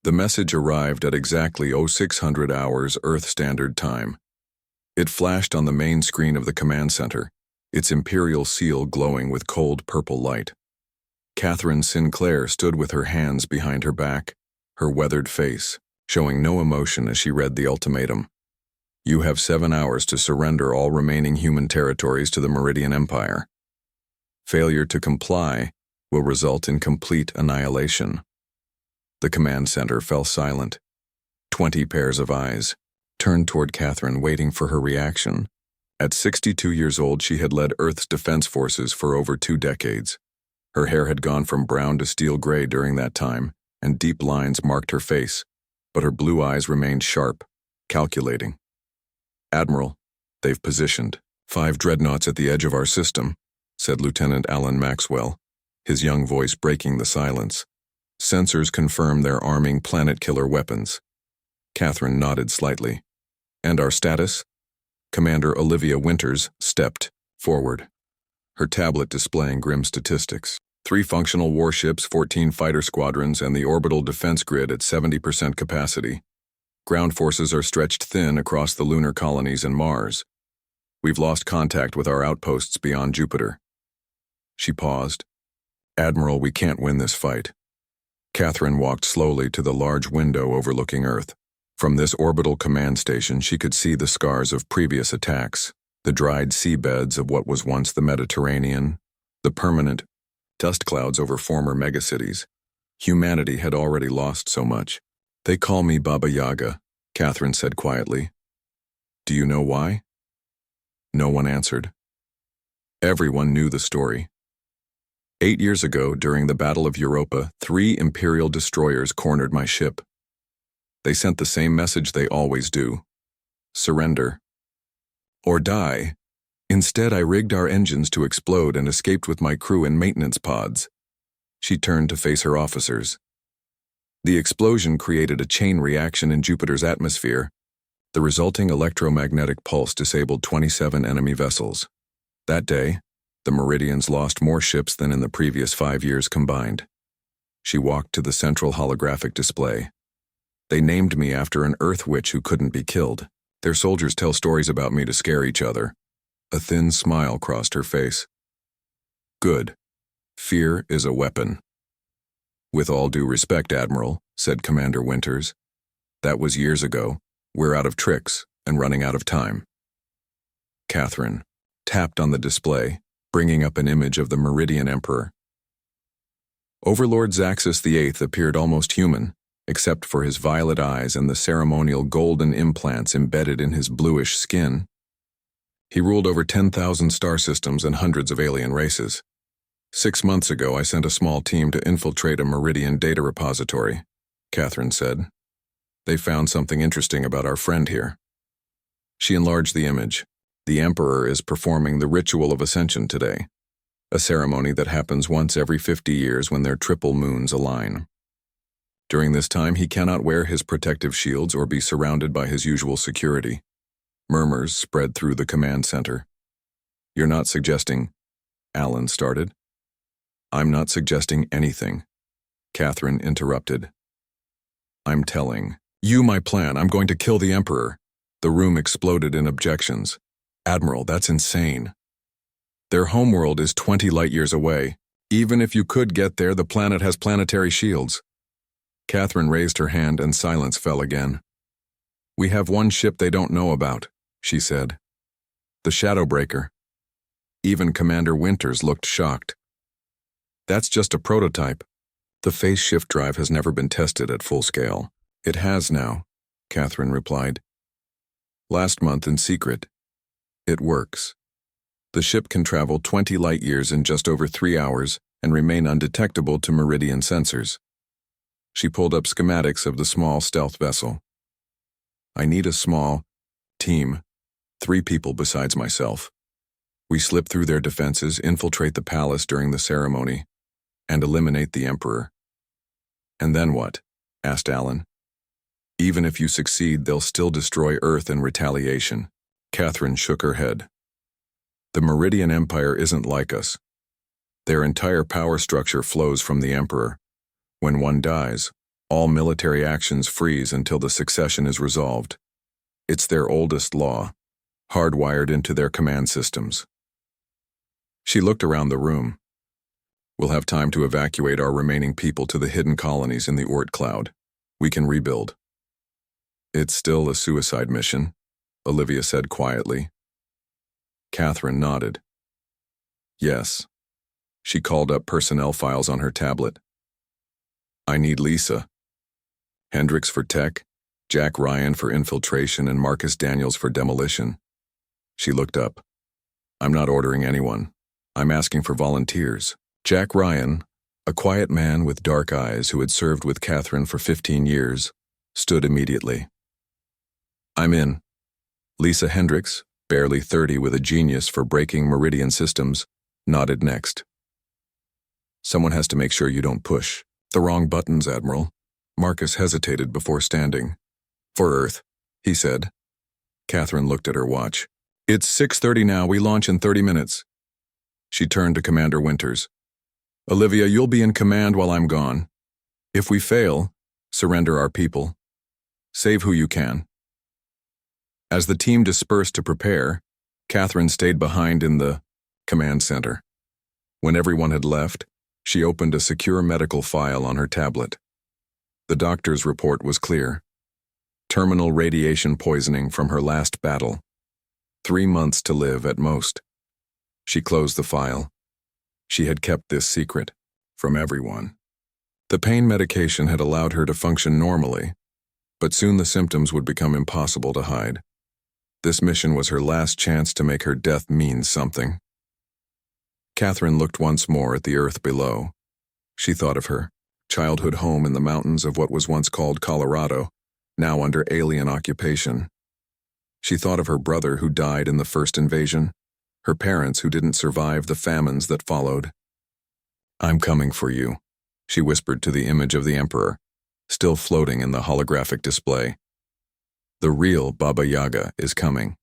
The message arrived at exactly 0600 hours Earth Standard Time. It flashed on the main screen of the command center, its imperial seal glowing with cold purple light. Catherine Sinclair stood with her hands behind her back, her weathered face showing no emotion as she read the ultimatum. You have 7 hours to surrender all remaining human territories to the Meridian Empire. Failure to comply will result in complete annihilation. The command center fell silent. 20 pairs of eyes turned toward Catherine, waiting for her reaction. At 62 years old, she had led Earth's defense forces for over 2 decades. Her hair had gone from brown to steel gray during that time, and deep lines marked her face, but her blue eyes remained sharp, calculating. Admiral, they've positioned 5 dreadnoughts at the edge of our system, said Lieutenant Alan Maxwell, his young voice breaking the silence. Sensors confirm they're arming planet-killer weapons. Catherine nodded slightly. And our status? Commander Olivia Winters stepped forward, her tablet displaying grim statistics. 3 functional warships, 14 fighter squadrons, and the orbital defense grid at 70% capacity. Ground forces are stretched thin across the lunar colonies and Mars. We've lost contact with our outposts beyond Jupiter. She paused. Admiral, we can't win this fight. Catherine walked slowly to the large window overlooking Earth. From this orbital command station, she could see the scars of previous attacks, the dried seabeds of what was once the Mediterranean, the permanent dust clouds over former megacities. Humanity had already lost so much. They call me Baba Yaga, Catherine said quietly. Do you know why? No one answered. Everyone knew the story. 8 years ago, during the Battle of Europa, 3 Imperial destroyers cornered my ship. They sent the same message they always do. Surrender. Or die. Instead, I rigged our engines to explode and escaped with my crew in maintenance pods. She turned to face her officers. The explosion created a chain reaction in Jupiter's atmosphere. The resulting electromagnetic pulse disabled 27 enemy vessels. That day, the Meridians lost more ships than in the previous 5 years combined. She walked to the central holographic display. They named me after an Earth witch who couldn't be killed. Their soldiers tell stories about me to scare each other. A thin smile crossed her face. Good. Fear is a weapon. With all due respect, Admiral, said Commander Winters. That was years ago. We're out of tricks and running out of time. Catherine tapped on the display, bringing up an image of the Meridian Emperor. Overlord Zaxxas VIII appeared almost human, except for his violet eyes and the ceremonial golden implants embedded in his bluish skin. He ruled over 10,000 star systems and hundreds of alien races. 6 months ago, I sent a small team to infiltrate a Meridian data repository, Catherine said. They found something interesting about our friend here. She enlarged the image. The Emperor is performing the Ritual of Ascension today, a ceremony that happens once every 50 years when their triple moons align. During this time, he cannot wear his protective shields or be surrounded by his usual security. Murmurs spread through the command center. You're not suggesting... Alan started. I'm not suggesting anything, Catherine interrupted. I'm telling you my plan. I'm going to kill the Emperor. The room exploded in objections. Admiral, that's insane. Their homeworld is 20 light-years away. Even if you could get there, the planet has planetary shields. Catherine raised her hand and silence fell again. We have one ship they don't know about, she said. The Shadowbreaker. Even Commander Winters looked shocked. That's just a prototype. The phase shift drive has never been tested at full scale. It has now, Catherine replied. Last month in secret. It works. The ship can travel 20 light-years in just over 3 hours and remain undetectable to Meridian sensors. She pulled up schematics of the small stealth vessel. I need a small team, 3 people besides myself. We slip through their defenses, infiltrate the palace during the ceremony, and eliminate the Emperor. And then what? Asked Alan. Even if you succeed, they'll still destroy Earth in retaliation. Catherine shook her head. The Meridian Empire isn't like us. Their entire power structure flows from the Emperor. When one dies, All military actions freeze until the succession is resolved. It's their oldest law, hardwired into their command systems. She looked around the room. We'll have time to evacuate our remaining people to the hidden colonies in the Oort cloud. We can rebuild. It's still a suicide mission, Olivia said quietly. Catherine nodded. Yes. She called up personnel files on her tablet. I need Lisa. Hendricks for tech, Jack Ryan for infiltration, and Marcus Daniels for demolition. She looked up. I'm not ordering anyone. I'm asking for volunteers. Jack Ryan, a quiet man with dark eyes who had served with Catherine for 15 years, stood immediately. I'm in. Lisa Hendricks, barely 30 with a genius for breaking Meridian systems, nodded next. Someone has to make sure you don't push the wrong buttons, Admiral. Marcus hesitated before standing. For Earth, he said. Catherine looked at her watch. It's 6:30 now. We launch in 30 minutes. She turned to Commander Winters. Olivia, you'll be in command while I'm gone. If we fail, surrender our people. Save who you can. As the team dispersed to prepare, Catherine stayed behind in the command center. When everyone had left, she opened a secure medical file on her tablet. The doctor's report was clear. Terminal radiation poisoning from her last battle. 3 months to live at most. She closed the file. She had kept this secret from everyone. The pain medication had allowed her to function normally, but soon the symptoms would become impossible to hide. This mission was her last chance to make her death mean something. Catherine looked once more at the earth below. She thought of her childhood home in the mountains of what was once called Colorado, now under alien occupation. She thought of her brother who died in the first invasion, her parents who didn't survive the famines that followed. I'm coming for you, she whispered to the image of the Emperor, still floating in the holographic display. The real Baba Yaga is coming.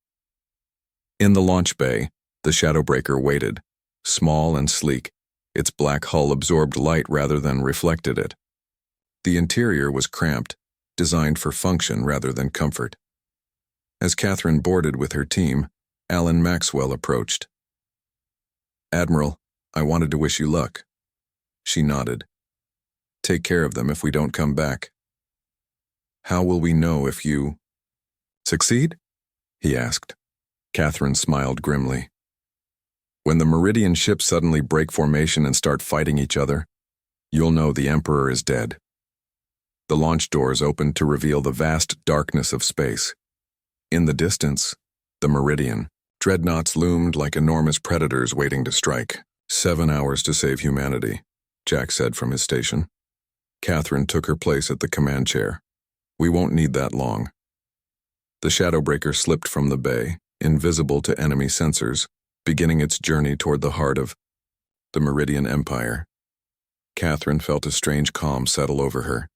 In the launch bay, the Shadowbreaker waited, small and sleek. Its black hull absorbed light rather than reflected it. The interior was cramped, designed for function rather than comfort. As Catherine boarded with her team, Alan Maxwell approached. Admiral, I wanted to wish you luck. She nodded. Take care of them if we don't come back. How will we know if you succeed? He asked. Catherine smiled grimly. When the Meridian ships suddenly break formation and start fighting each other, you'll know the Emperor is dead. The launch doors opened to reveal the vast darkness of space. In the distance, the Meridian. Dreadnoughts loomed like enormous predators waiting to strike. 7 hours to save humanity, Jack said from his station. Catherine took her place at the command chair. We won't need that long. The Shadowbreaker slipped from the bay, invisible to enemy sensors, beginning its journey toward the heart of the Meridian Empire. Catherine felt a strange calm settle over her.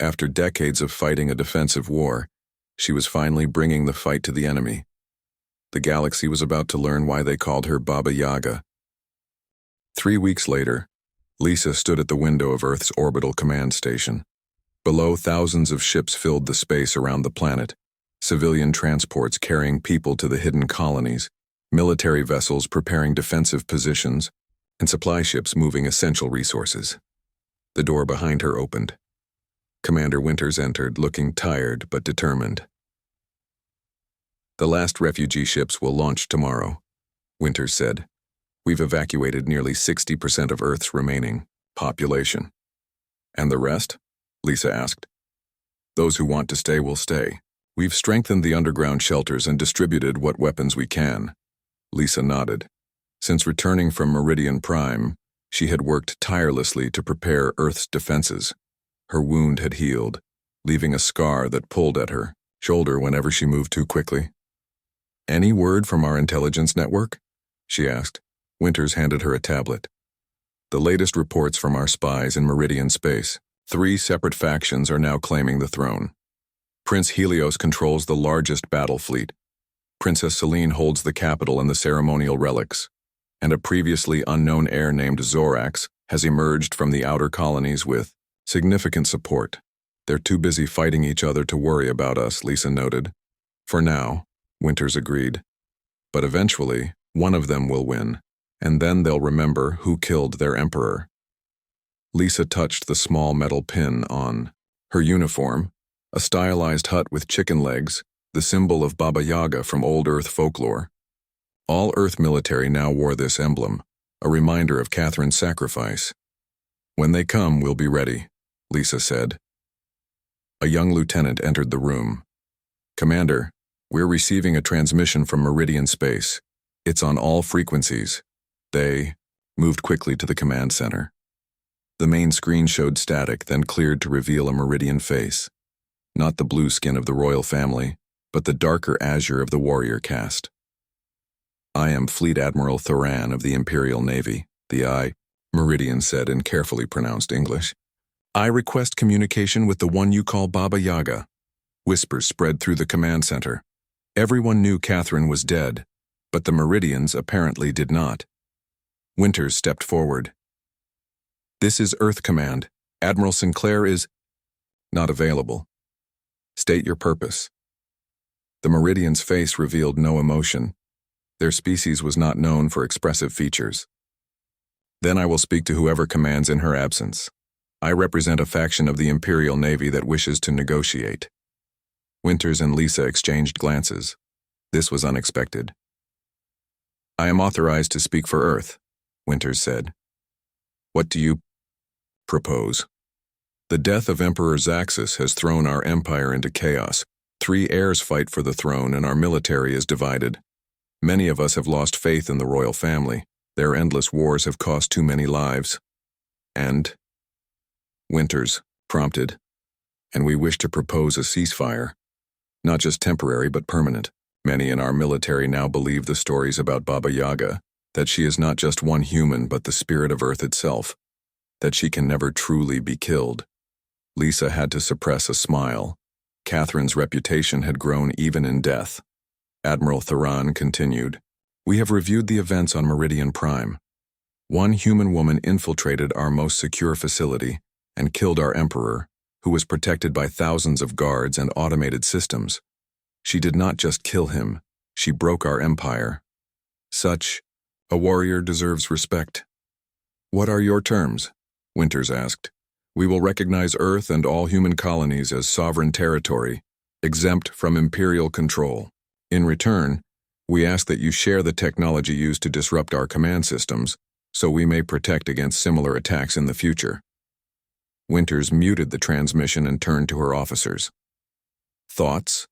After decades of fighting a defensive war, she was finally bringing the fight to the enemy. The galaxy was about to learn why they called her Baba Yaga. 3 weeks later, Lisa stood at the window of Earth's orbital command station. Below, thousands of ships filled the space around the planet, civilian transports carrying people to the hidden colonies, military vessels preparing defensive positions, and supply ships moving essential resources. The door behind her opened. Commander Winters entered, looking tired but determined. The last refugee ships will launch tomorrow, Winters said. We've evacuated nearly 60% of Earth's remaining population. And the rest? Lisa asked. Those who want to stay will stay. We've strengthened the underground shelters and distributed what weapons we can. Lisa nodded. Since returning from Meridian Prime, she had worked tirelessly to prepare Earth's defenses. Her wound had healed, leaving a scar that pulled at her shoulder whenever she moved too quickly. Any word from our intelligence network? She asked. Winters handed her a tablet. The latest reports from our spies in Meridian space. 3 separate factions are now claiming the throne. Prince Helios controls the largest battle fleet. Princess Selene holds the capital and the ceremonial relics. And a previously unknown heir named Zorax has emerged from the outer colonies with Significant support. They're too busy fighting each other to worry about us, Lisa noted. For now, Winters agreed. But eventually, one of them will win, and then they'll remember who killed their emperor. Lisa touched the small metal pin on her uniform, a stylized hut with chicken legs, the symbol of Baba Yaga from Old Earth folklore. All Earth military now wore this emblem, a reminder of Catherine's sacrifice. When they come, we'll be ready, Lisa said. A young lieutenant entered the room. Commander, we're receiving a transmission from Meridian Space. It's on all frequencies. They moved quickly to the command center. The main screen showed static, then cleared to reveal a Meridian face. Not the blue skin of the royal family, but the darker azure of the warrior caste. I am Fleet Admiral Thoran of the Imperial Navy, the Meridian said in carefully pronounced English. I request communication with the one you call Baba Yaga. Whispers spread through the command center. Everyone knew Catherine was dead, but the Meridians apparently did not. Winters stepped forward. This is Earth Command. Admiral Sinclair is not available. State your purpose. The Meridian's face revealed no emotion. Their species was not known for expressive features. Then I will speak to whoever commands in her absence. I represent a faction of the Imperial Navy that wishes to negotiate. Winters and Lisa exchanged glances. This was unexpected. I am authorized to speak for Earth, Winters said. What do you propose? The death of Emperor Zaxxas has thrown our empire into chaos. 3 heirs fight for the throne and our military is divided. Many of us have lost faith in the royal family. Their endless wars have cost too many lives. And? Winters prompted. And we wish to propose a ceasefire. Not just temporary, but permanent. Many in our military now believe the stories about Baba Yaga, that she is not just one human but the spirit of Earth itself, that she can never truly be killed. Lisa had to suppress a smile. Catherine's reputation had grown even in death. Admiral Thoran continued, We have reviewed the events on Meridian Prime. One human woman infiltrated our most secure facility and killed our emperor, who was protected by thousands of guards and automated systems. She did not just kill him, she broke our empire. Such a warrior deserves respect. What are your terms? Winters asked. We will recognize Earth and all human colonies as sovereign territory, exempt from imperial control. In return, we ask that you share the technology used to disrupt our command systems, so we may protect against similar attacks in the future. Winters muted the transmission and turned to her officers. Thoughts?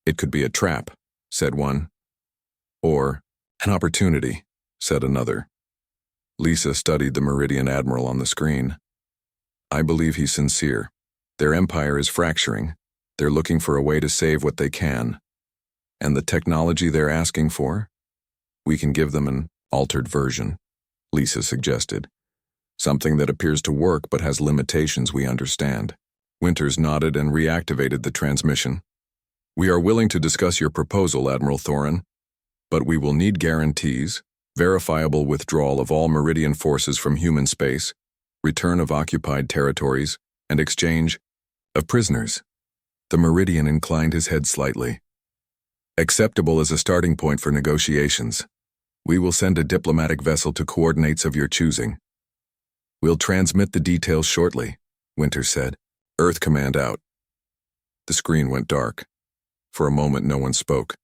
It could be a trap, said one. Or an opportunity, said another. Lisa studied the Meridian Admiral on the screen. I believe he's sincere. Their empire is fracturing. They're looking for a way to save what they can. And the technology they're asking for? We can give them an altered version, Lisa suggested. Something that appears to work but has limitations we understand. Winters nodded and reactivated the transmission. We are willing to discuss your proposal, Admiral Thoran, but we will need guarantees, verifiable withdrawal of all Meridian forces from human space, return of occupied territories, and exchange of prisoners. The Meridian inclined his head slightly. Acceptable as a starting point for negotiations. We will send a diplomatic vessel to coordinates of your choosing. We'll transmit the details shortly, Winters said. Earth Command out. The screen went dark. For a moment, no one spoke.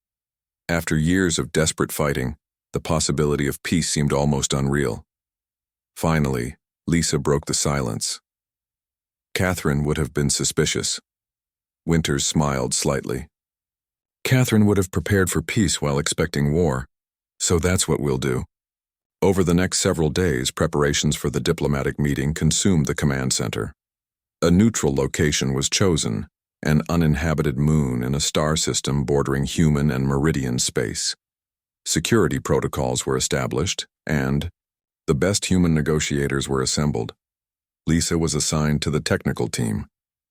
After years of desperate fighting, the possibility of peace seemed almost unreal. Finally, Lisa broke the silence. Catherine would have been suspicious. Winters smiled slightly. Catherine would have prepared for peace while expecting war, so that's what we'll do. Over the next several days, preparations for the diplomatic meeting consumed the command center. A neutral location was chosen, an uninhabited moon in a star system bordering human and Meridian space. Security protocols were established, and the best human negotiators were assembled. Lisa was assigned to the technical team,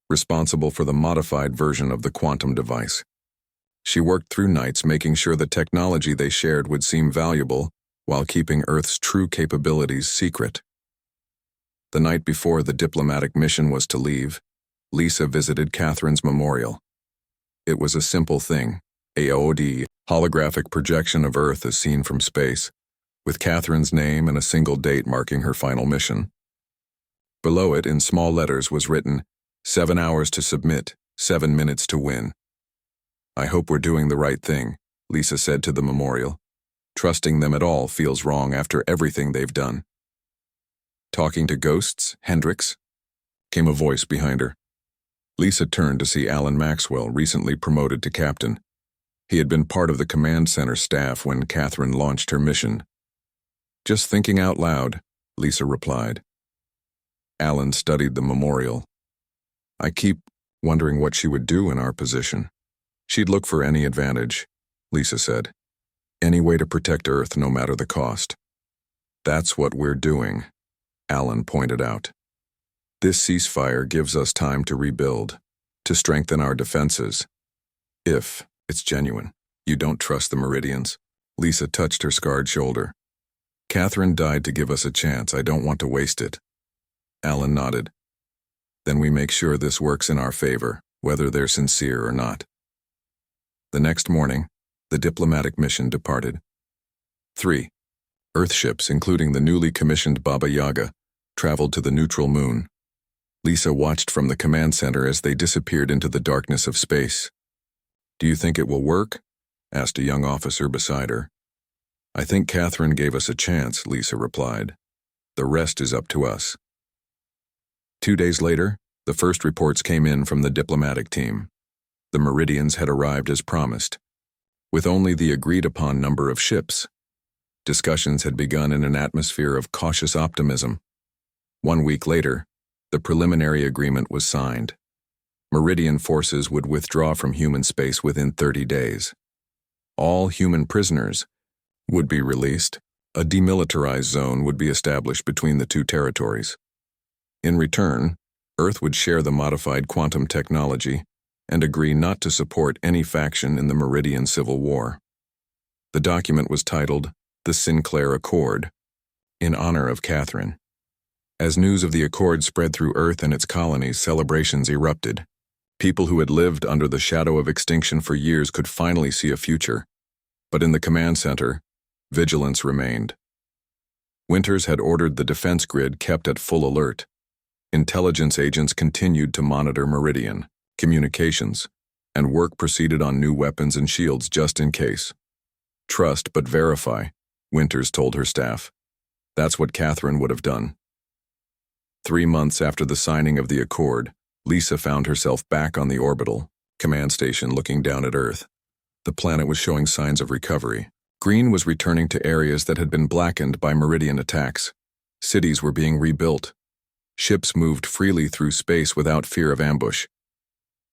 responsible for the modified version of the quantum device. She worked through nights making sure the technology they shared would seem valuable while keeping Earth's true capabilities secret. The night before the diplomatic mission was to leave, Lisa visited Catherine's memorial. It was a simple thing, a OD, holographic projection of Earth as seen from space, with Catherine's name and a single date marking her final mission. Below it, in small letters, was written, 7 hours to submit, 7 minutes to win. I hope we're doing the right thing, Lisa said to the memorial. Trusting them at all feels wrong after everything they've done. Talking to ghosts, Hendrix? Came a voice behind her. Lisa turned to see Alan Maxwell, recently promoted to captain. He had been part of the command center staff when Catherine launched her mission. Just thinking out loud, Lisa replied. Alan studied the memorial. I keep wondering what she would do in our position. She'd look for any advantage, Lisa said. Any way to protect Earth no matter the cost. That's what we're doing, Alan pointed out. This ceasefire gives us time to rebuild, to strengthen our defenses. If it's genuine, you don't trust the Meridians. Lisa touched her scarred shoulder. Catherine died to give us a chance. I don't want to waste it. Alan nodded. Then we make sure this works in our favor, whether they're sincere or not. The next morning, the diplomatic mission departed. 3. Earthships, including the newly commissioned Baba Yaga, traveled to the neutral moon. Lisa watched from the command center as they disappeared into the darkness of space. Do you think it will work? Asked a young officer beside her. I think Catherine gave us a chance, Lisa replied. The rest is up to us. 2 days later, the first reports came in from the diplomatic team. The Meridians had arrived as promised, with only the agreed-upon number of ships. Discussions had begun in an atmosphere of cautious optimism. 1 week later, the preliminary agreement was signed. Meridian forces would withdraw from human space within 30 days. All human prisoners would be released. A demilitarized zone would be established between the two territories. In return, Earth would share the modified quantum technology and agree not to support any faction in the Meridian Civil War. The document was titled the Sinclair Accord, in honor of Catherine. As news of the accord spread through Earth and its colonies, celebrations erupted. People who had lived under the shadow of extinction for years could finally see a future. But in the command center, vigilance remained. Winters had ordered the defense grid kept at full alert. Intelligence agents continued to monitor Meridian, communications, and work proceeded on new weapons and shields just in case. Trust but verify, Winters told her staff. That's what Catherine would have done. 3 months after the signing of the accord, Lisa found herself back on the orbital command station looking down at Earth. The planet was showing signs of recovery. Green was returning to areas that had been blackened by Meridian attacks. Cities were being rebuilt. Ships moved freely through space without fear of ambush.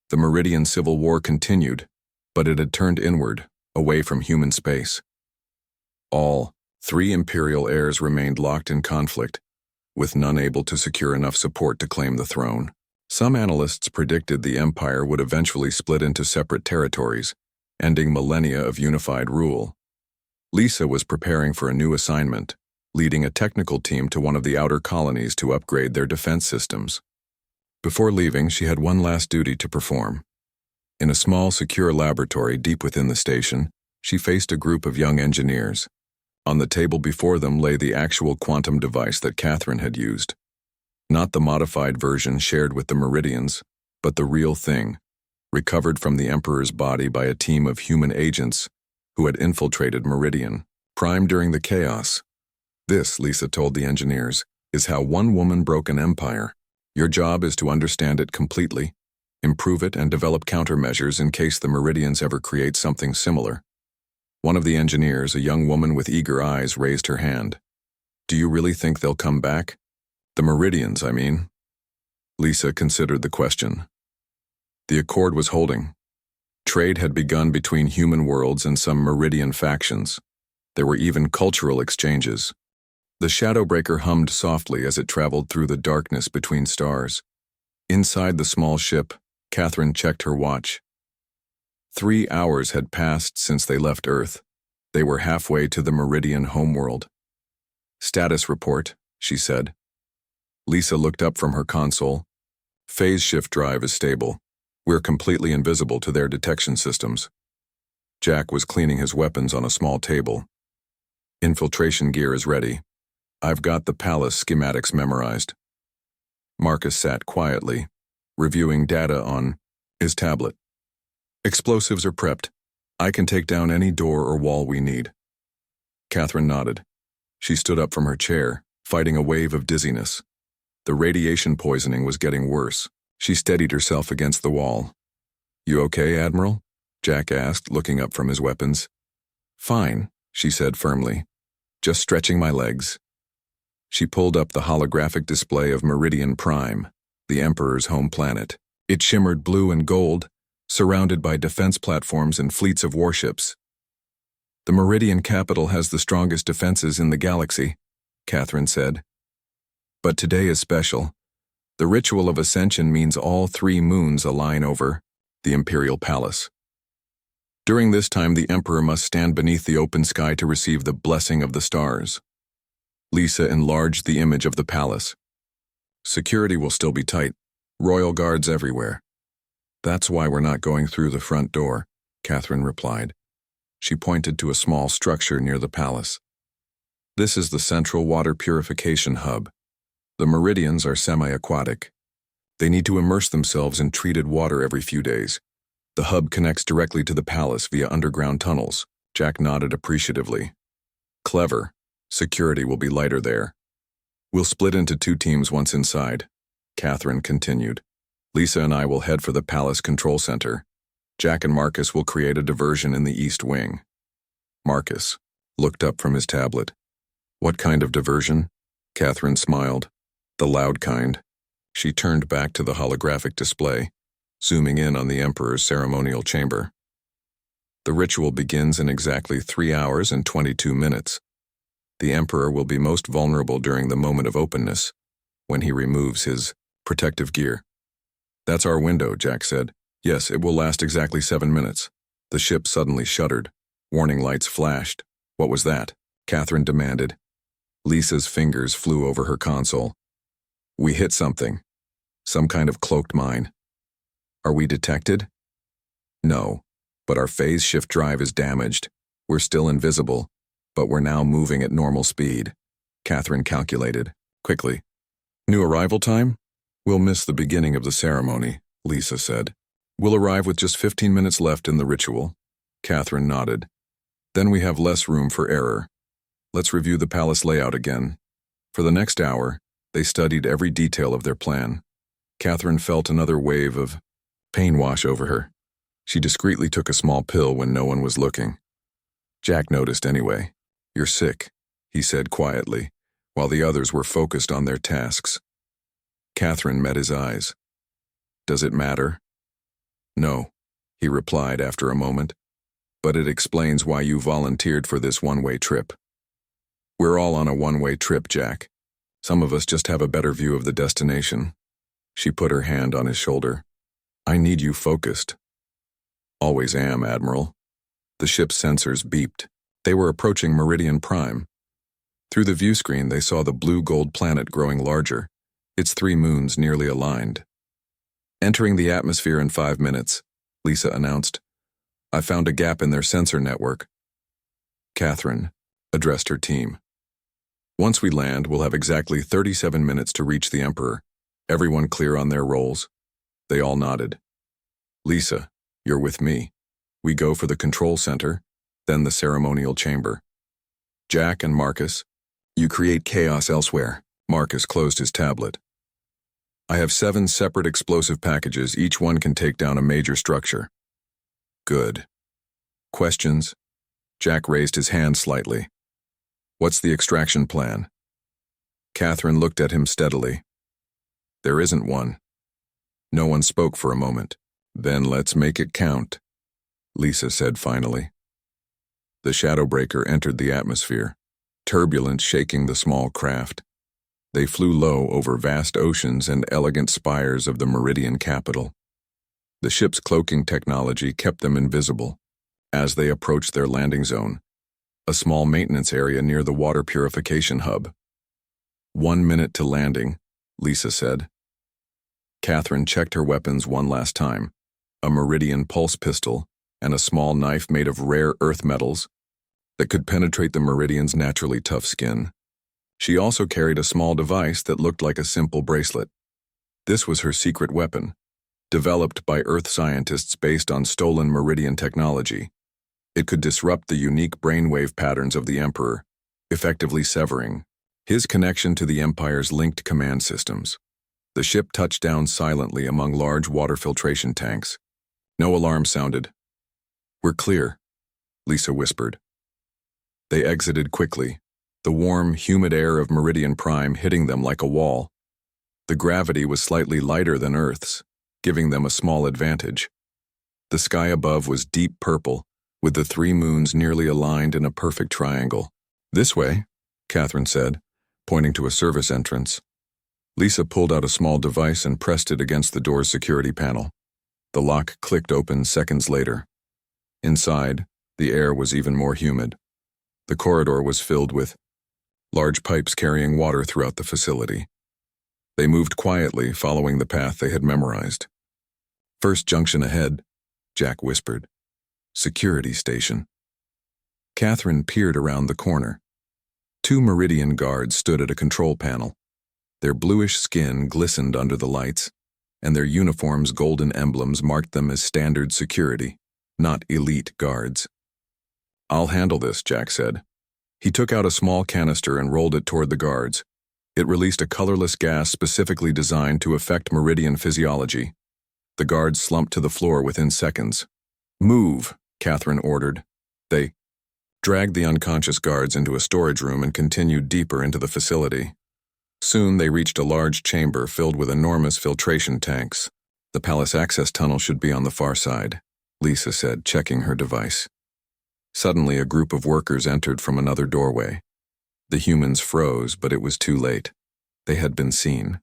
The Meridian Civil War continued, but it had turned inward, away from human space. All 3 Imperial heirs remained locked in conflict, with none able to secure enough support to claim the throne. Some analysts predicted the Empire would eventually split into separate territories, ending millennia of unified rule. Lisa was preparing for a new assignment, leading a technical team to one of the outer colonies to upgrade their defense systems. Before leaving, she had one last duty to perform. In a small, secure laboratory deep within the station, she faced a group of young engineers. On the table before them lay the actual quantum device that Catherine had used. Not the modified version shared with the Meridians, but the real thing, recovered from the Emperor's body by a team of human agents who had infiltrated Meridian, primed during the chaos. This, Lisa told the engineers, is how one woman broke an empire. Your job is to understand it completely, improve it, and develop countermeasures in case the Meridians ever create something similar. One of the engineers, a young woman with eager eyes, raised her hand. Do you really think they'll come back? The Meridians, I mean. Lisa considered the question. The accord was holding. Trade had begun between human worlds and some Meridian factions. There were even cultural exchanges. The Shadowbreaker hummed softly as it traveled through the darkness between stars. Inside the small ship, Catherine checked her watch. 3 hours had passed since they left Earth. They were halfway to the Meridian homeworld. Status report, she said. Lisa looked up from her console. Phase shift drive is stable. We're completely invisible to their detection systems. Jack was cleaning his weapons on a small table. Infiltration gear is ready. I've got the palace schematics memorized. Marcus sat quietly, reviewing data on his tablet. Explosives are prepped. I can take down any door or wall we need. Catherine nodded. She stood up from her chair, fighting a wave of dizziness. The radiation poisoning was getting worse. She steadied herself against the wall. You okay, Admiral? Jack asked, looking up from his weapons. Fine, she said firmly. Just stretching my legs. She pulled up the holographic display of Meridian Prime, the Emperor's home planet. It shimmered blue and gold, surrounded by defense platforms and fleets of warships. The Meridian capital has the strongest defenses in the galaxy, Catherine said. But today is special. The ritual of ascension means all 3 moons align over the Imperial Palace. During this time, the Emperor must stand beneath the open sky to receive the blessing of the stars. Lisa enlarged the image of the palace. Security will still be tight, royal guards everywhere. That's why we're not going through the front door, Catherine replied. She pointed to a small structure near the palace. This is the central water purification hub. The Meridians are semi-aquatic. They need to immerse themselves in treated water every few days. The hub connects directly to the palace via underground tunnels. Jack nodded appreciatively. Clever. Security will be lighter there. We'll split into 2 teams once inside, Catherine continued. Lisa and I will head for the palace control center. Jack and Marcus will create a diversion in the east wing. Marcus looked up from his tablet. What kind of diversion? Catherine smiled. The loud kind. She turned back to the holographic display, zooming in on the Emperor's ceremonial chamber. The ritual begins in exactly 3 hours and 22 minutes. The Emperor will be most vulnerable during the moment of openness, when he removes his protective gear. That's our window, Jack said. Yes, it will last exactly 7 minutes. The ship suddenly shuddered. Warning lights flashed. What was that? Catherine demanded. Lisa's fingers flew over her console. We hit something. Some kind of cloaked mine. Are we detected? No, but our phase shift drive is damaged. We're still invisible, but we're now moving at normal speed. Catherine calculated. Quickly. New arrival time? We'll miss the beginning of the ceremony, Lisa said. We'll arrive with just 15 minutes left in the ritual. Catherine nodded. Then we have less room for error. Let's review the palace layout again. For the next hour, they studied every detail of their plan. Catherine felt another wave of pain wash over her. She discreetly took a small pill when no one was looking. Jack noticed anyway. You're sick, he said quietly, while the others were focused on their tasks. Catherine met his eyes. Does it matter? No, he replied after a moment, but it explains why you volunteered for this one-way trip. We're all on a one-way trip, Jack. Some of us just have a better view of the destination. She put her hand on his shoulder. I need you focused. Always am, Admiral. The ship's sensors beeped. They were approaching Meridian Prime. Through the view screen, they saw the blue-gold planet growing larger, its 3 moons nearly aligned. Entering the atmosphere in 5 minutes, Lisa announced. I found a gap in their sensor network. Catherine addressed her team. Once we land, we'll have exactly 37 minutes to reach the Emperor. Everyone clear on their roles? They all nodded. Lisa, you're with me. We go for the control center, then the ceremonial chamber. Jack and Marcus, you create chaos elsewhere. Marcus closed his tablet. I have 7 separate explosive packages. Each one can take down a major structure. Good. Questions? Jack raised his hand slightly. What's the extraction plan? Catherine looked at him steadily. There isn't one. No one spoke for a moment. Then let's make it count, Lisa said finally. The Shadowbreaker entered the atmosphere, turbulence shaking the small craft. They flew low over vast oceans and elegant spires of the Meridian capital. The ship's cloaking technology kept them invisible. As they approached their landing zone, a small maintenance area near the water purification hub. 1 minute to landing, Lisa said. Catherine checked her weapons one last time, a Meridian pulse pistol and a small knife made of rare earth metals that could penetrate the Meridian's naturally tough skin. She also carried a small device that looked like a simple bracelet. This was her secret weapon, developed by Earth scientists based on stolen Meridian technology. It could disrupt the unique brainwave patterns of the Emperor, effectively severing his connection to the Empire's linked command systems. The ship touched down silently among large water filtration tanks. No alarm sounded. "We're clear," Lisa whispered. They exited quickly, the warm, humid air of Meridian Prime hitting them like a wall. The gravity was slightly lighter than Earth's, giving them a small advantage. The sky above was deep purple, with the 3 moons nearly aligned in a perfect triangle. "This way," Catherine said, pointing to a service entrance. Lisa pulled out a small device and pressed it against the door's security panel. The lock clicked open seconds later. Inside, the air was even more humid. The corridor was filled with large pipes carrying water throughout the facility. They moved quietly, following the path they had memorized. "First junction ahead," Jack whispered. "Security station." Catherine peered around the corner. 2 Meridian guards stood at a control panel. Their bluish skin glistened under the lights, and their uniforms' golden emblems marked them as standard security, not elite guards. "I'll handle this," Jack said. He took out a small canister and rolled it toward the guards. It released a colorless gas specifically designed to affect Meridian physiology. The guards slumped to the floor within seconds. "Move," Catherine ordered. They dragged the unconscious guards into a storage room and continued deeper into the facility. Soon they reached a large chamber filled with enormous filtration tanks. "The palace access tunnel should be on the far side," Lisa said, checking her device. Suddenly, a group of workers entered from another doorway. The humans froze, but it was too late. They had been seen.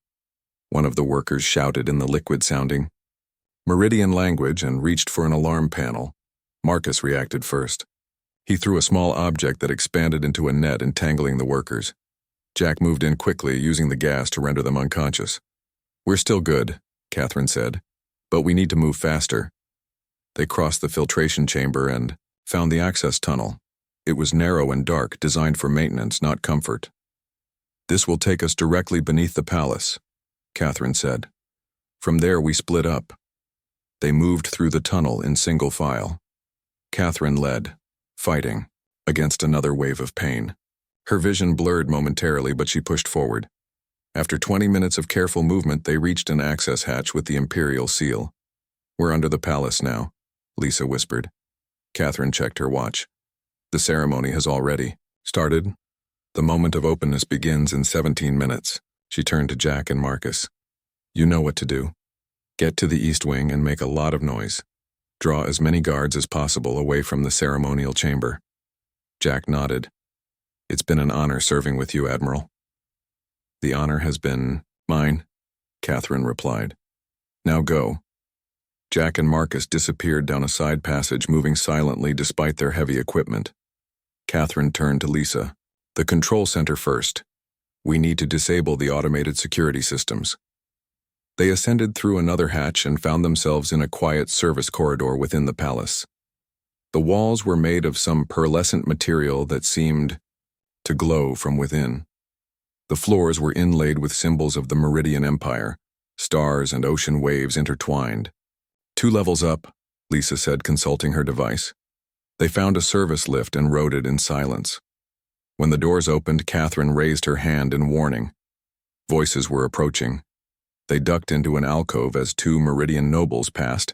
One of the workers shouted in the liquid-sounding Meridian language and reached for an alarm panel. Marcus reacted first. He threw a small object that expanded into a net, entangling the workers. Jack moved in quickly, using the gas to render them unconscious. "We're still good," Catherine said, "but we need to move faster." They crossed the filtration chamber and found the access tunnel. It was narrow and dark, designed for maintenance, not comfort. "This will take us directly beneath the palace," Catherine said. "From there we split up." They moved through the tunnel in single file. Catherine led, fighting against another wave of pain. Her vision blurred momentarily, but she pushed forward. After 20 minutes of careful movement, they reached an access hatch with the Imperial seal. "We're under the palace now," Lisa whispered. Catherine checked her watch. "The ceremony has already started. The moment of openness begins in 17 minutes. She turned to Jack and Marcus. "You know what to do. Get to the East Wing and make a lot of noise. Draw as many guards as possible away from the ceremonial chamber." Jack nodded. "It's been an honor serving with you, Admiral." "The honor has been mine," Catherine replied. "Now go." Jack and Marcus disappeared down a side passage, moving silently despite their heavy equipment. Catherine turned to Lisa. "The control center first. We need to disable the automated security systems." They ascended through another hatch and found themselves in a quiet service corridor within the palace. The walls were made of some pearlescent material that seemed to glow from within. The floors were inlaid with symbols of the Meridian Empire, stars and ocean waves intertwined. 2 levels up, Lisa said, consulting her device. They found a service lift and rode it in silence. When the doors opened, Catherine raised her hand in warning. Voices were approaching. They ducked into an alcove as 2 Meridian nobles passed,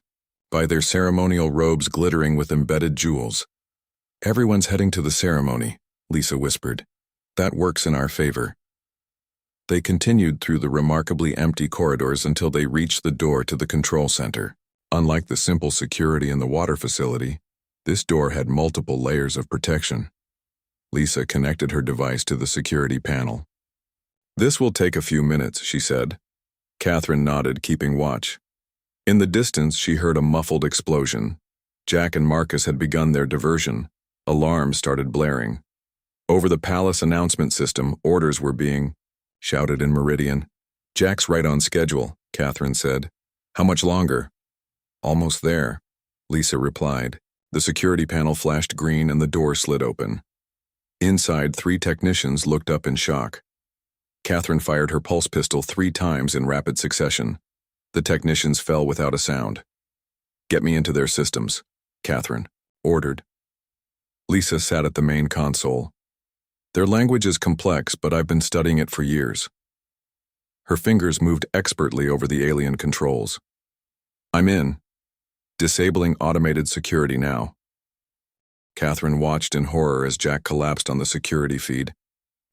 by their ceremonial robes glittering with embedded jewels. "Everyone's heading to the ceremony," Lisa whispered. "That works in our favor." They continued through the remarkably empty corridors until they reached the door to the control center. Unlike the simple security in the water facility, this door had multiple layers of protection. Lisa connected her device to the security panel. "This will take a few minutes," she said. Catherine nodded, keeping watch. In the distance, she heard a muffled explosion. Jack and Marcus had begun their diversion. Alarms started blaring. Over the palace announcement system, orders were being shouted in Meridian. Jack's right on schedule, Catherine said. How much longer? Almost there, Lisa replied. The security panel flashed green and the door slid open. Inside, 3 technicians looked up in shock. Catherine fired her pulse pistol 3 times in rapid succession. The technicians fell without a sound. Get me into their systems, Catherine ordered. Lisa sat at the main console. Their language is complex, but I've been studying it for years. Her fingers moved expertly over the alien controls. I'm in. Disabling automated security now. Catherine watched in horror as Jack collapsed on the security feed.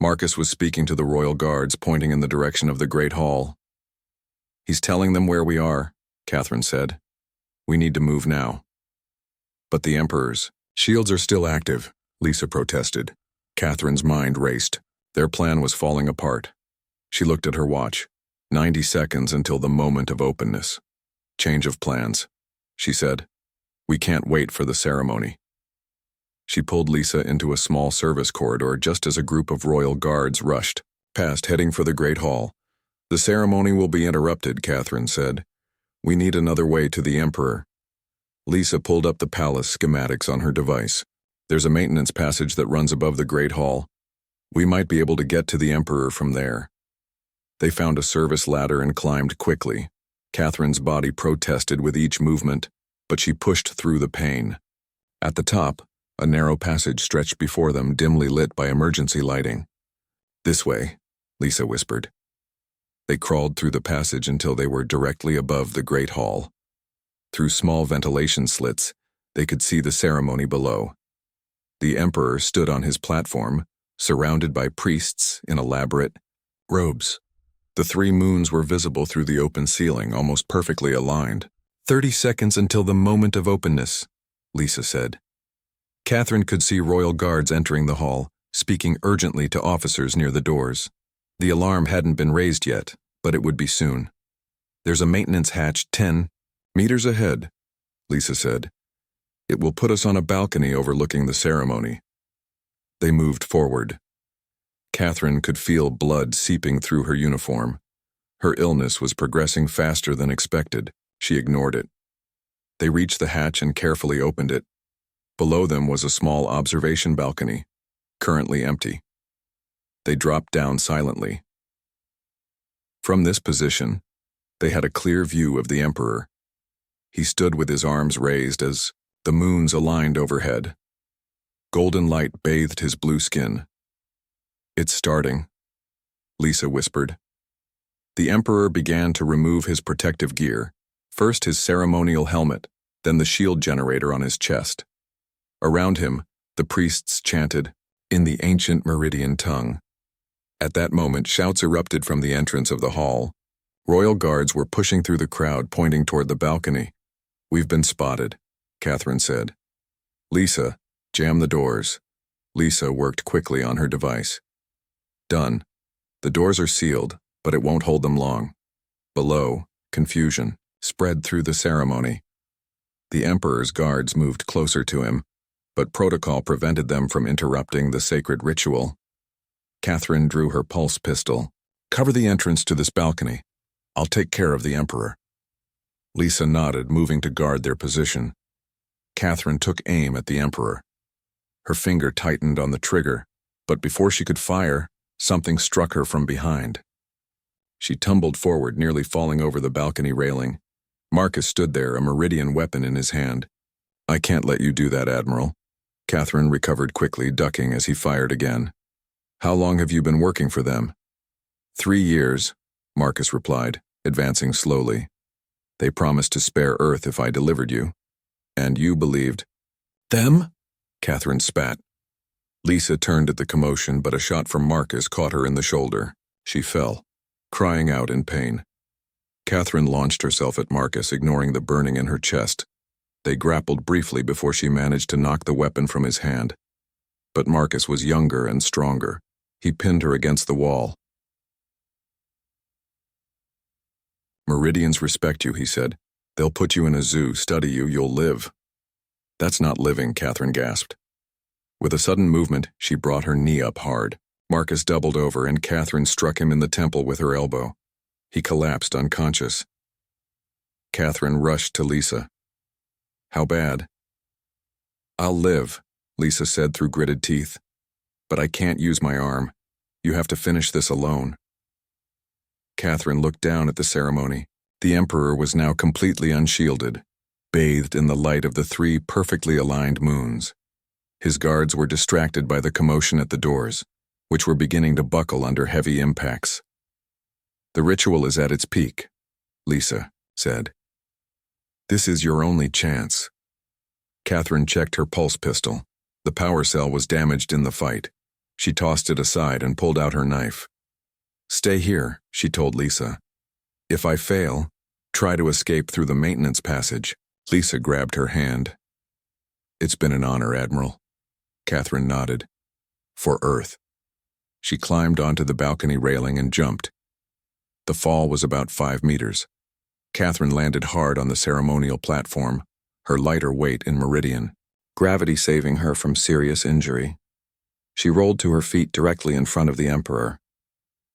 Marcus was speaking to the royal guards, pointing in the direction of the Great Hall. He's telling them where we are, Catherine said. We need to move now. But the Emperor's shields are still active, Lisa protested. Catherine's mind raced. Their plan was falling apart. She looked at her watch. 90 seconds until the moment of openness. Change of plans, she said. We can't wait for the ceremony. She pulled Lisa into a small service corridor just as a group of royal guards rushed past, heading for the Great Hall. The ceremony will be interrupted, Catherine said. We need another way to the Emperor. Lisa pulled up the palace schematics on her device. There's a maintenance passage that runs above the Great Hall. We might be able to get to the Emperor from there. They found a service ladder and climbed quickly. Catherine's body protested with each movement, but she pushed through the pain. At the top, a narrow passage stretched before them, dimly lit by emergency lighting. This way, Lisa whispered. They crawled through the passage until they were directly above the Great Hall. Through small ventilation slits, they could see the ceremony below. The Emperor stood on his platform, surrounded by priests in elaborate robes. The 3 moons were visible through the open ceiling, almost perfectly aligned. 30 seconds until the moment of openness, Lisa said. Catherine could see royal guards entering the hall, speaking urgently to officers near the doors. The alarm hadn't been raised yet, but it would be soon. There's a maintenance hatch 10 meters ahead, Lisa said. It will put us on a balcony overlooking the ceremony. They moved forward. Catherine could feel blood seeping through her uniform. Her illness was progressing faster than expected. She ignored it. They reached the hatch and carefully opened it. Below them was a small observation balcony, currently empty. They dropped down silently. From this position, they had a clear view of the Emperor. He stood with his arms raised as the moons aligned overhead. Golden light bathed his blue skin. It's starting, Lisa whispered. The Emperor began to remove his protective gear, first his ceremonial helmet, then the shield generator on his chest. Around him, the priests chanted, in the ancient Meridian tongue. At that moment, shouts erupted from the entrance of the hall. Royal guards were pushing through the crowd, pointing toward the balcony. We've been spotted, Catherine said. Lisa, jam the doors. Lisa worked quickly on her device. Done. The doors are sealed, but it won't hold them long. Below, confusion spread through the ceremony. The Emperor's guards moved closer to him, but protocol prevented them from interrupting the sacred ritual. Catherine drew her pulse pistol. Cover the entrance to this balcony. I'll take care of the Emperor. Lisa nodded, moving to guard their position. Catherine took aim at the Emperor. Her finger tightened on the trigger, but before she could fire, something struck her from behind. She tumbled forward, nearly falling over the balcony railing. Marcus stood there, a meridian weapon in his hand. I can't let you do that, Admiral. Catherine recovered quickly, ducking as he fired again. How long have you been working for them? 3 years, Marcus replied, advancing slowly. They promised to spare Earth if I delivered you. And you believed. Them? Catherine spat. Lisa turned at the commotion, but a shot from Marcus caught her in the shoulder. She fell, crying out in pain. Catherine launched herself at Marcus, ignoring the burning in her chest. They grappled briefly before she managed to knock the weapon from his hand. But Marcus was younger and stronger. He pinned her against the wall. Meridians respect you, he said. They'll put you in a zoo, study you, you'll live. That's not living, Catherine gasped. With a sudden movement, she brought her knee up hard. Marcus doubled over, and Catherine struck him in the temple with her elbow. He collapsed unconscious. Catherine rushed to Lisa. How bad? I'll live, Lisa said through gritted teeth. But I can't use my arm. You have to finish this alone. Catherine looked down at the ceremony. The Emperor was now completely unshielded, bathed in the light of the 3 perfectly aligned moons. His guards were distracted by the commotion at the doors, which were beginning to buckle under heavy impacts. The ritual is at its peak, Lisa said. This is your only chance. Catherine checked her pulse pistol. The power cell was damaged in the fight. She tossed it aside and pulled out her knife. Stay here, she told Lisa. If I fail, try to escape through the maintenance passage. Lisa grabbed her hand. It's been an honor, Admiral. Catherine nodded. For Earth. She climbed onto the balcony railing and jumped. The fall was about 5 meters. Catherine landed hard on the ceremonial platform, her lighter weight in meridian, gravity saving her from serious injury. She rolled to her feet directly in front of the Emperor.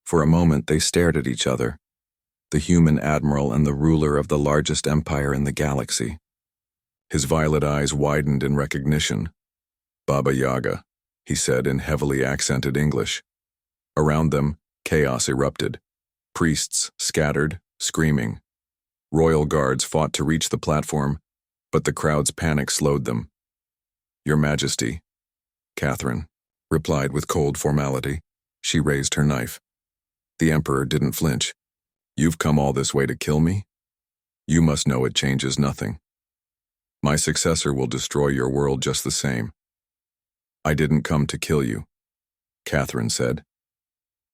For a moment they stared at each other, the human admiral and the ruler of the largest empire in the galaxy. His violet eyes widened in recognition. Baba Yaga, he said in heavily accented English. Around them, chaos erupted. Priests scattered, screaming. Royal guards fought to reach the platform, but the crowd's panic slowed them. Your Majesty, Catherine replied with cold formality. She raised her knife. The Emperor didn't flinch. You've come all this way to kill me? You must know it changes nothing. My successor will destroy your world just the same. I didn't come to kill you, Catherine said.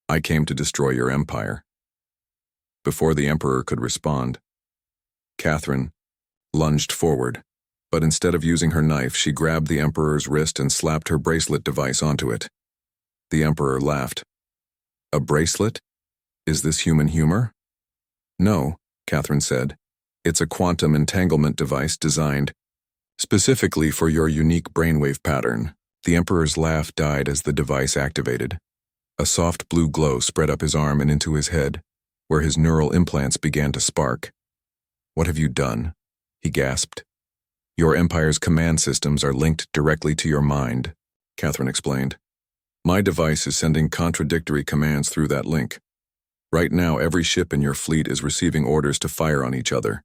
I came to destroy your empire. Before the Emperor could respond, Catherine lunged forward, but instead of using her knife, she grabbed the Emperor's wrist and slapped her bracelet device onto it. The Emperor laughed. A bracelet? Is this human humor? No, Catherine said. It's a quantum entanglement device designed specifically for your unique brainwave pattern. The Emperor's laugh died as the device activated. A soft blue glow spread up his arm and into his head, where his neural implants began to spark. What have you done? He gasped. Your empire's command systems are linked directly to your mind, Catherine explained. My device is sending contradictory commands through that link. Right now, every ship in your fleet is receiving orders to fire on each other.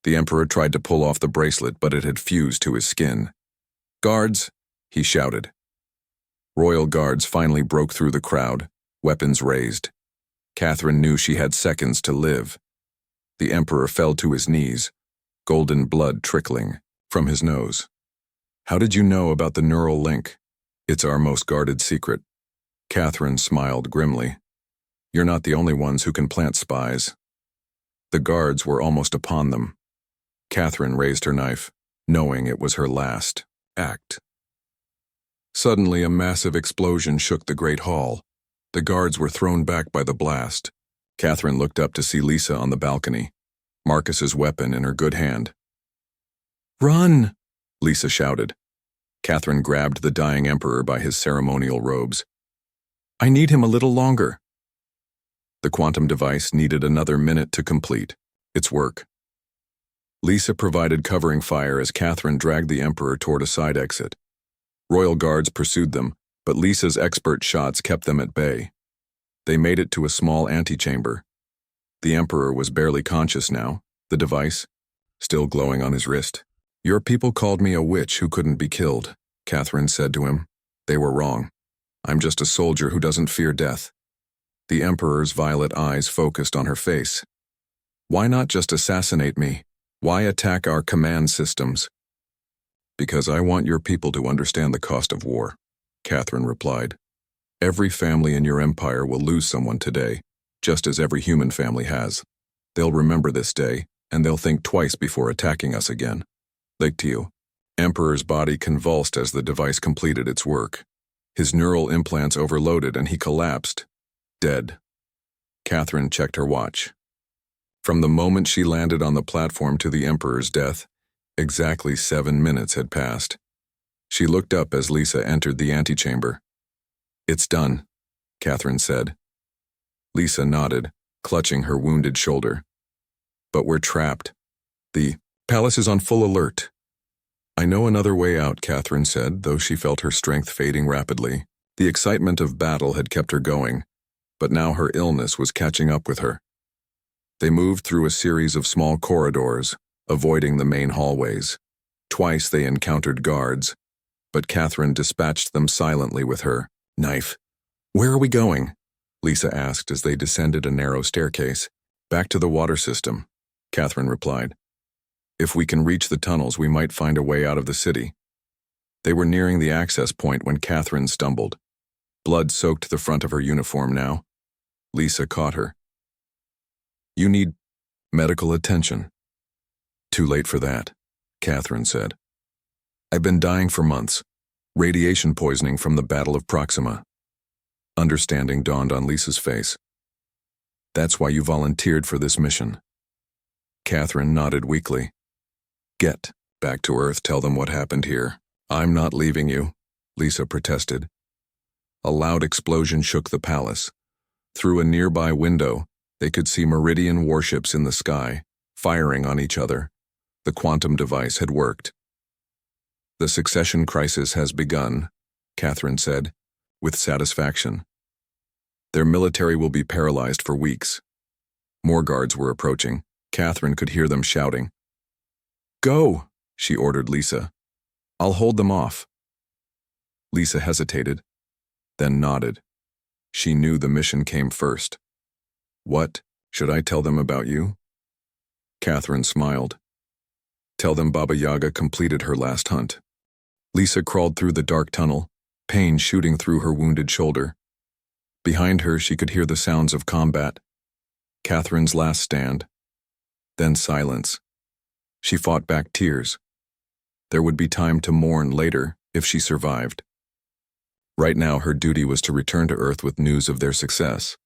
The Emperor tried to pull off the bracelet, but it had fused to his skin. Guards, he shouted. Royal guards finally broke through the crowd, weapons raised. Catherine knew she had seconds to live. The Emperor fell to his knees, golden blood trickling from his nose. How did you know about the neural link? It's our most guarded secret. Catherine smiled grimly. You're not the only ones who can plant spies. The guards were almost upon them. Catherine raised her knife, knowing it was her last act. Suddenly, a massive explosion shook the great hall. The guards were thrown back by the blast. Catherine looked up to see Lisa on the balcony, Marcus's weapon in her good hand. Run! Lisa shouted. Catherine grabbed the dying Emperor by his ceremonial robes. I need him a little longer. The quantum device needed another minute to complete its work. Lisa provided covering fire as Catherine dragged the Emperor toward a side exit. Royal guards pursued them, but Lisa's expert shots kept them at bay. They made it to a small antechamber. The Emperor was barely conscious now, the device still glowing on his wrist. Your people called me a witch who couldn't be killed, Catherine said to him. They were wrong. I'm just a soldier who doesn't fear death. The Emperor's violet eyes focused on her face. Why not just assassinate me? Why attack our command systems? Because I want your people to understand the cost of war, Catherine replied. Every family in your empire will lose someone today, just as every human family has. They'll remember this day, and they'll think twice before attacking us again. Lictio. Emperor's body convulsed as the device completed its work. His neural implants overloaded and he collapsed, dead. Catherine checked her watch. From the moment she landed on the platform to the Emperor's death, exactly 7 minutes had passed. She looked up as Lisa entered the antechamber. It's done, Catherine said. Lisa nodded, clutching her wounded shoulder. But we're trapped. The palace is on full alert. I know another way out, Catherine said, though she felt her strength fading rapidly. The excitement of battle had kept her going, but now her illness was catching up with her. They moved through a series of small corridors, avoiding the main hallways. Twice they encountered guards, but Catherine dispatched them silently with her knife. Where are we going? Lisa asked as they descended a narrow staircase. Back to the water system, Catherine replied. If we can reach the tunnels, we might find a way out of the city. They were nearing the access point when Catherine stumbled. Blood soaked the front of her uniform now. Lisa caught her. You need medical attention. Too late for that, Catherine said. I've been dying for months. Radiation poisoning from the Battle of Proxima. Understanding dawned on Lisa's face. That's why you volunteered for this mission. Catherine nodded weakly. Get back to Earth, tell them what happened here. I'm not leaving you, Lisa protested. A loud explosion shook the palace. Through a nearby window, they could see Meridian warships in the sky, firing on each other. The quantum device had worked. The succession crisis has begun, Catherine said, with satisfaction. Their military will be paralyzed for weeks. More guards were approaching. Catherine could hear them shouting. Go, she ordered Lisa. I'll hold them off. Lisa hesitated, then nodded. She knew the mission came first. What should I tell them about you? Catherine smiled. Tell them Baba Yaga completed her last hunt. Lisa crawled through the dark tunnel, pain shooting through her wounded shoulder. Behind her, she could hear the sounds of combat. Catherine's last stand. Then silence. She fought back tears. There would be time to mourn later if she survived. Right now, her duty was to return to Earth with news of their success.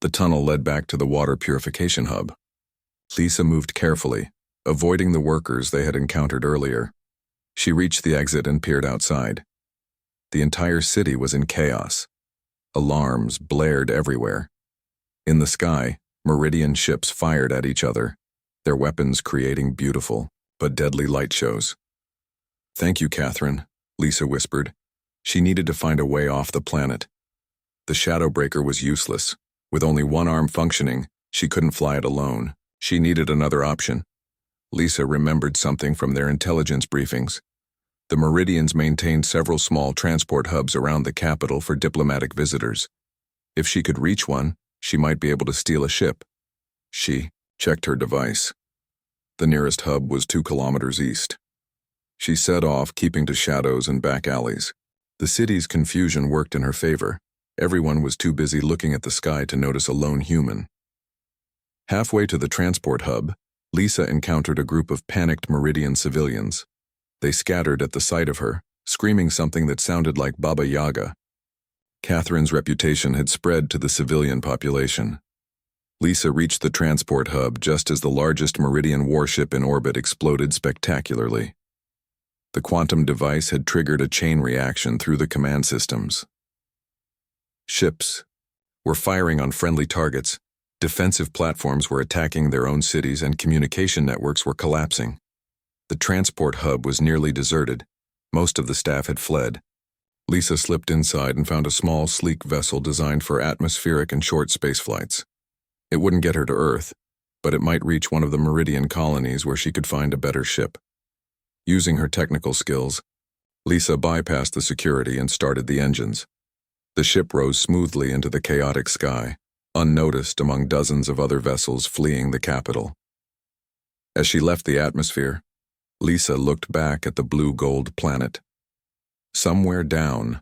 The tunnel led back to the water purification hub. Lisa moved carefully, avoiding the workers they had encountered earlier. She reached the exit and peered outside. The entire city was in chaos. Alarms blared everywhere. In the sky, Meridian ships fired at each other, their weapons creating beautiful but deadly light shows. Thank you, Catherine, Lisa whispered. She needed to find a way off the planet. The shadow breaker was useless. With only one arm functioning, she couldn't fly it alone. She needed another option. Lisa remembered something from their intelligence briefings. The Meridians maintained several small transport hubs around the capital for diplomatic visitors. If she could reach one, she might be able to steal a ship. She checked her device. The nearest hub was 2 kilometers east. She set off, keeping to shadows and back alleys. The city's confusion worked in her favor. Everyone was too busy looking at the sky to notice a lone human. Halfway to the transport hub, Lisa encountered a group of panicked Meridian civilians. They scattered at the sight of her, screaming something that sounded like Baba Yaga. Catherine's reputation had spread to the civilian population. Lisa reached the transport hub just as the largest Meridian warship in orbit exploded spectacularly. The quantum device had triggered a chain reaction through the command systems. Ships were firing on friendly targets, defensive platforms were attacking their own cities, and communication networks were collapsing. The transport hub was nearly deserted. Most of the staff had fled. Lisa slipped inside and found a small, sleek vessel designed for atmospheric and short space flights. It wouldn't get her to Earth, but it might reach one of the Meridian colonies where she could find a better ship. Using her technical skills, Lisa bypassed the security and started the engines. The ship rose smoothly into the chaotic sky, unnoticed among dozens of other vessels fleeing the capital. As she left the atmosphere, Lisa looked back at the blue-gold planet. Somewhere down,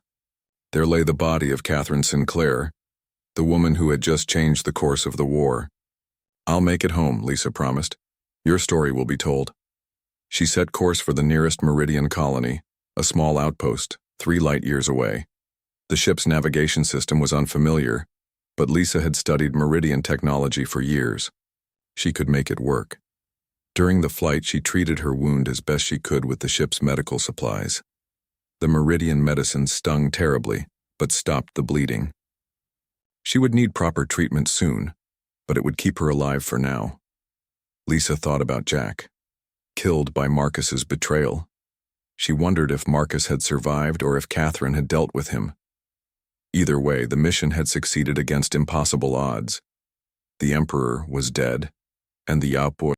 there lay the body of Catherine Sinclair, the woman who had just changed the course of the war. I'll make it home, Lisa promised. Your story will be told. She set course for the nearest Meridian colony, a small outpost, 3 light-years away. The ship's navigation system was unfamiliar, but Lisa had studied Meridian technology for years. She could make it work. During the flight, she treated her wound as best she could with the ship's medical supplies. The Meridian medicine stung terribly, but stopped the bleeding. She would need proper treatment soon, but it would keep her alive for now. Lisa thought about Jack, killed by Marcus's betrayal. She wondered if Marcus had survived or if Catherine had dealt with him. Either way, the mission had succeeded against impossible odds. The Emperor was dead, and the outpour